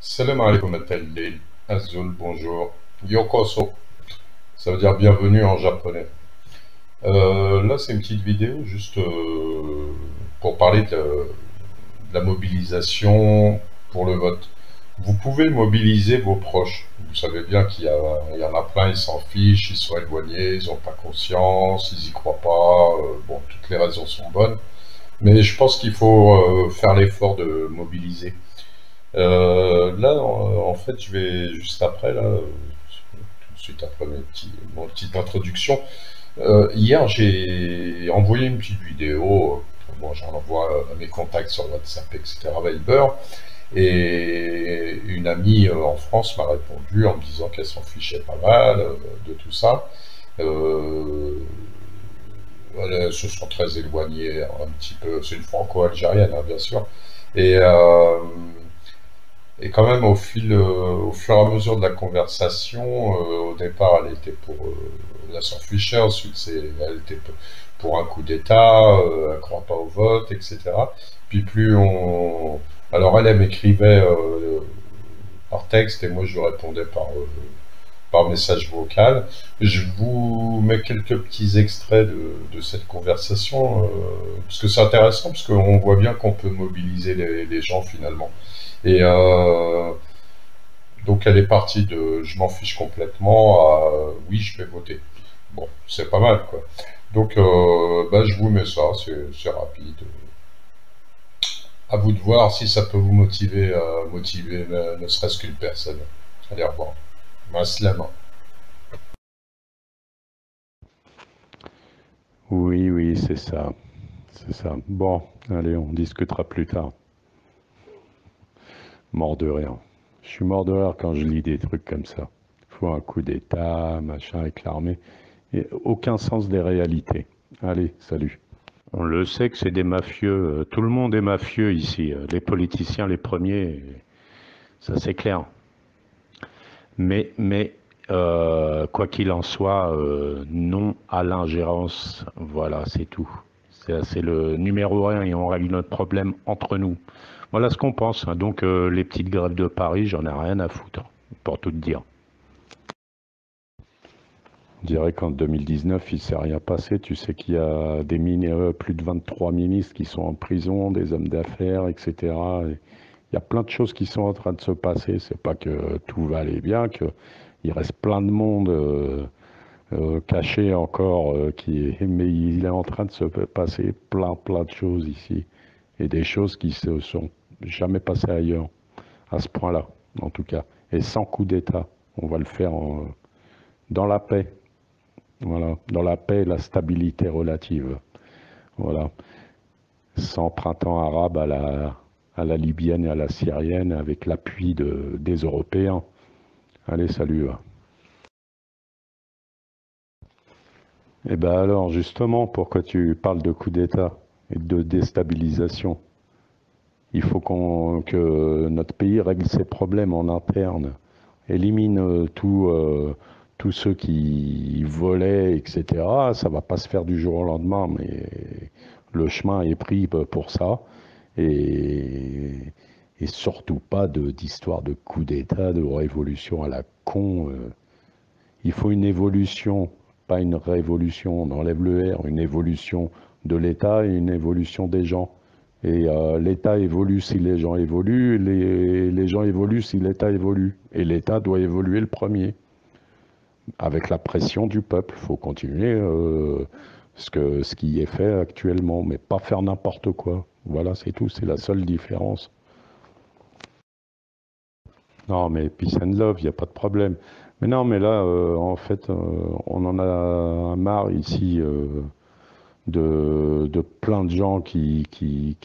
Salam alaikum Atalil. Azul, bonjour. Yokoso, ça veut dire bienvenue en japonais. Là, c'est une petite vidéo juste pour parler de la mobilisation pour le vote. Vous pouvez mobiliser vos proches. Vous savez bien il y en a plein, ils s'en fichent, ils sont éloignés, ils n'ont pas conscience, ils y croient pas. Bon, toutes les raisons sont bonnes. Mais je pense qu'il faut faire l'effort de mobiliser. Là, en fait, je vais juste après, là, tout de suite après mon petite introduction. Hier, j'ai envoyé une petite vidéo. Bon, j'en envoie à mes contacts sur WhatsApp, etc. Viber. Et une amie en France m'a répondu en me disant qu'elle s'en fichait pas mal de tout ça. Euh, Elles se sont très éloignées un petit peu. C'est une franco-algérienne, hein, bien sûr. Et, euh, et quand même, au fur et à mesure de la conversation, au départ, elle était pour la s'en fichait, ensuite elle était pour un coup d'État, elle ne croit pas au vote, etc. Puis plus on... Alors elle m'écrivait par texte et moi je lui répondais par message vocal. Je vous mets quelques petits extraits de cette conversation, parce que c'est intéressant, parce qu'on voit bien qu'on peut mobiliser les gens finalement. Et donc elle est partie de je m'en fiche complètement à oui, je vais voter. Bon, c'est pas mal quoi. Donc bah, je vous mets ça, c'est rapide. À vous de voir si ça peut vous motiver, motiver ne serait-ce qu'une personne. Allez, au revoir. Maslama. Oui, oui, c'est ça. C'est ça. Bon, allez, on discutera plus tard. Mort de rire. Je suis mort de rire quand je lis des trucs comme ça. Faut un coup d'État, machin, avec l'armée. Et aucun sens des réalités. Allez, salut. On le sait que c'est des mafieux. Tout le monde est mafieux ici. Les politiciens, les premiers. Ça, c'est clair. Mais quoi qu'il en soit, non à l'ingérence. Voilà, c'est tout. C'est le numéro un et on règle notre problème entre nous. Voilà ce qu'on pense, hein. Donc les petites grèves de Paris, j'en ai rien à foutre, pour tout te dire. On dirait qu'en 2019, il ne s'est rien passé. Tu sais qu'il y a plus de 23 ministres qui sont en prison, des hommes d'affaires, etc. Et il y a plein de choses qui sont en train de se passer. C'est pas que tout va aller bien, qu'il reste plein de monde caché encore, mais il est en train de se passer plein de choses ici. Et des choses qui se sont jamais passées ailleurs, à ce point-là, en tout cas. Et sans coup d'État. On va le faire dans la paix. Voilà, dans la paix et la stabilité relative. Voilà, sans printemps arabe à la libyenne et à la syrienne, avec l'appui des Européens. Allez, salut. Et ben alors, justement, pourquoi tu parles de coup d'État et de déstabilisation? Il faut que notre pays règle ses problèmes en interne, élimine tous ceux qui volaient, etc. Ça va pas se faire du jour au lendemain, mais le chemin est pris pour ça. Et, et surtout pas d'histoire de coup d'État, de révolution à la con. Il faut une évolution, pas une révolution. On enlève le R, une évolution de l'État et une évolution des gens. Et l'État évolue si les gens évoluent, les gens évoluent si l'État évolue. Et l'État doit évoluer le premier, avec la pression du peuple. Il faut continuer ce qui est fait actuellement, mais pas faire n'importe quoi. Voilà, c'est tout, c'est la seule différence. Non, mais peace and love, il n'y a pas de problème. Mais non, mais là, en fait, on en a marre ici de plein de gens qui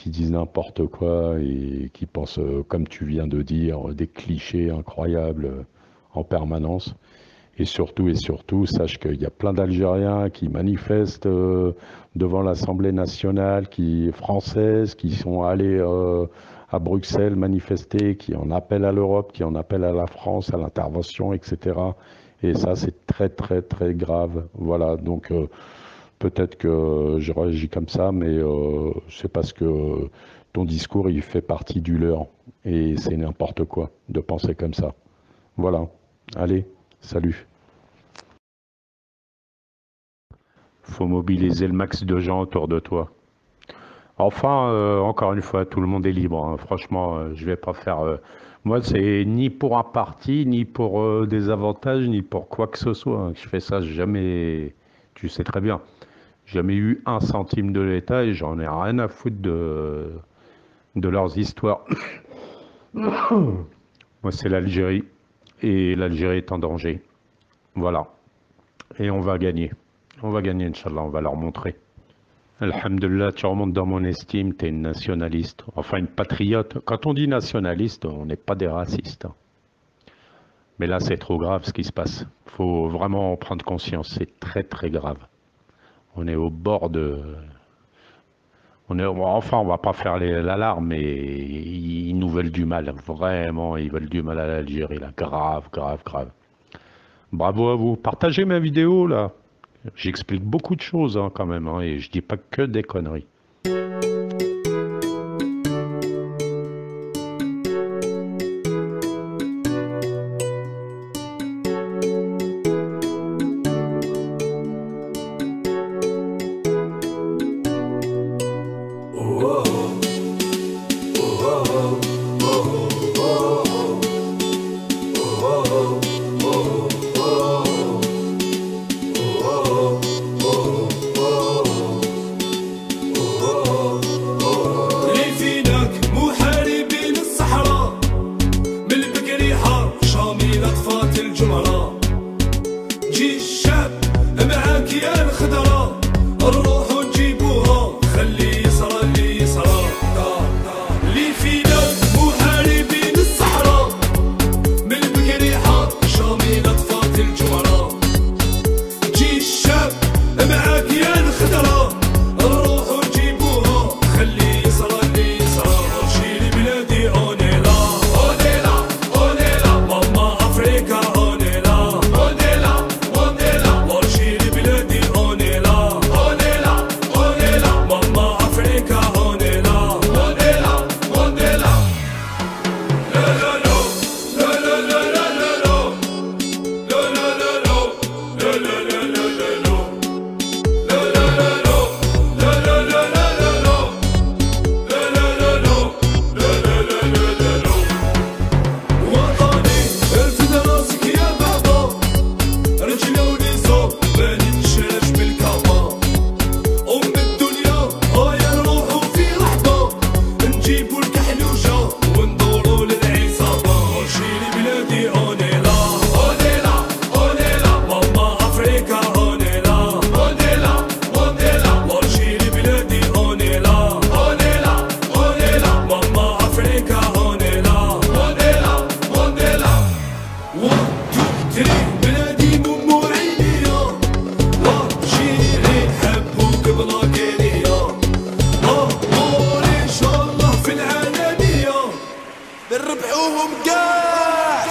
disent n'importe quoi et qui pensent, comme tu viens de dire, des clichés incroyables en permanence. Et surtout, sache qu'il y a plein d'Algériens qui manifestent devant l'Assemblée nationale, française, qui sont allés à Bruxelles manifester, qui en appellent à l'Europe, qui en appellent à la France, à l'intervention, etc. Et ça, c'est très grave. Voilà, donc peut-être que je réagis comme ça, mais c'est parce que Ton discours, il fait partie du leur. Et c'est n'importe quoi de penser comme ça. Voilà. Allez, salut. Faut mobiliser le max de gens autour de toi. Enfin, encore une fois, tout le monde est libre, hein. Franchement, je vais pas faire... moi, c'est ni pour un parti, ni pour des avantages, ni pour quoi que ce soit, hein. Je fais ça jamais... Tu sais très bien. Jamais eu un centime de l'État et j'en ai rien à foutre de leurs histoires. Moi, c'est l'Algérie. Et l'Algérie est en danger. Voilà. Et on va gagner. On va gagner, Inch'Allah. On va leur montrer. Alhamdulillah, tu remontes dans mon estime, tu es une nationaliste, enfin une patriote. Quand on dit nationaliste, on n'est pas des racistes. Mais là, c'est trop grave ce qui se passe. Il faut vraiment en prendre conscience, c'est très très grave. On est au bord de... Enfin, on va pas faire l'alarme, mais ils nous veulent du mal, vraiment, ils veulent du mal à l'Algérie, là. Grave, grave, grave. Bravo à vous. Partagez ma vidéo, là. J'explique beaucoup de choses, hein, quand même, hein, et je dis pas que des conneries. نربحوهم كاع